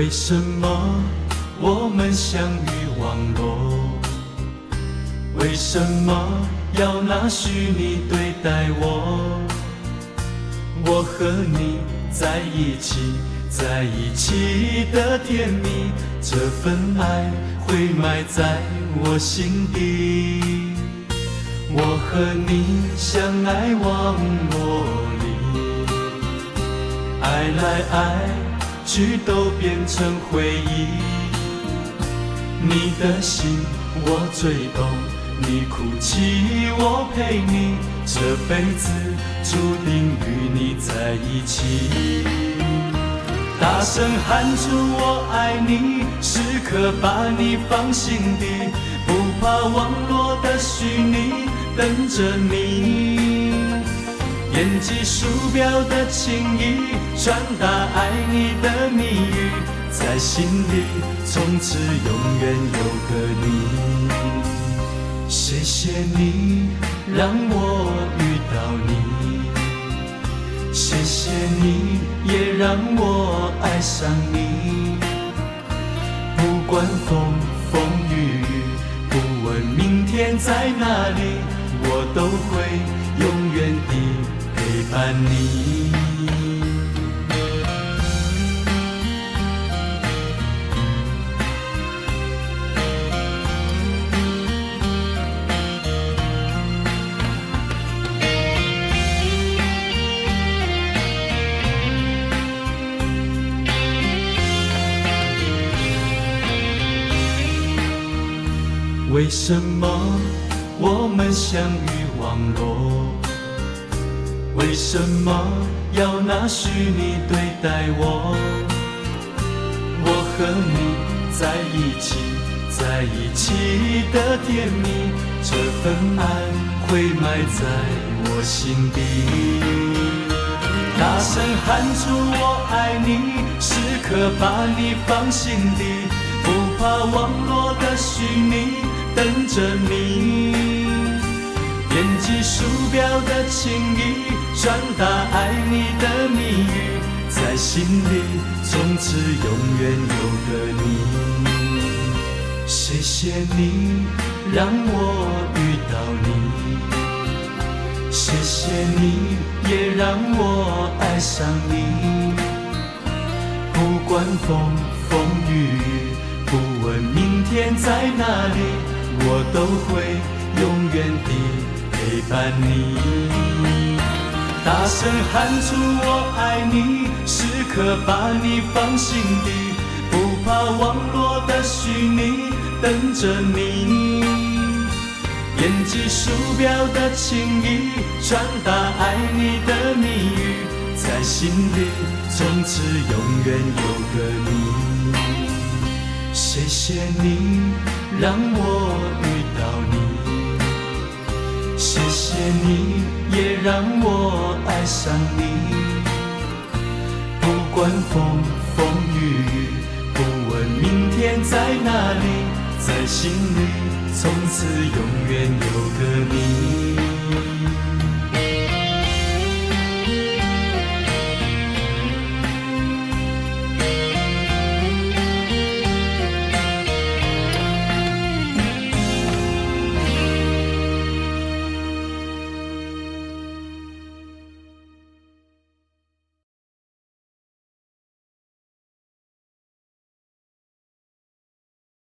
为什么我们相遇网络？为什么要拿虚拟对待我？我和你在一起，在一起的甜蜜，这份爱会埋在我心底。我和你相爱网络里，爱来爱去都变成回忆。你的心我最懂，你哭泣我陪你，这辈子注定与你在一起。大声喊出我爱你，时刻把你放心底，不怕网络的虚拟等着你。点击鼠标的情意，传达爱你的蜜语，在心里从此永远有个你。谢谢你让我遇到你，谢谢你也让我爱上你。不管风风雨雨，不问明天在哪里，我都会永远地陪伴你。为什么我们相遇网络？为什么要拿虚拟对待我？我和你在一起，在一起的甜蜜，这份爱会埋在我心底。大声喊出我爱你，时刻把你放心底，不怕网络的虚拟等着你。点击鼠标的情意，传达爱你的蜜语，在心里从此永远有个你。谢谢你让我遇到你，谢谢你也让我爱上你。不管风风雨雨，不问明天在哪里，我都会永远地陪伴你。大声喊出我爱你，时刻把你放心底，不怕网络的虚拟等着你。点击鼠标的情意，传达爱你的蜜语，在心里从此永远有个你。谢谢你让我遇到你，谢谢你也让我爱上你。不管风风雨雨，不问明天在哪里，在心里从此永远有个你。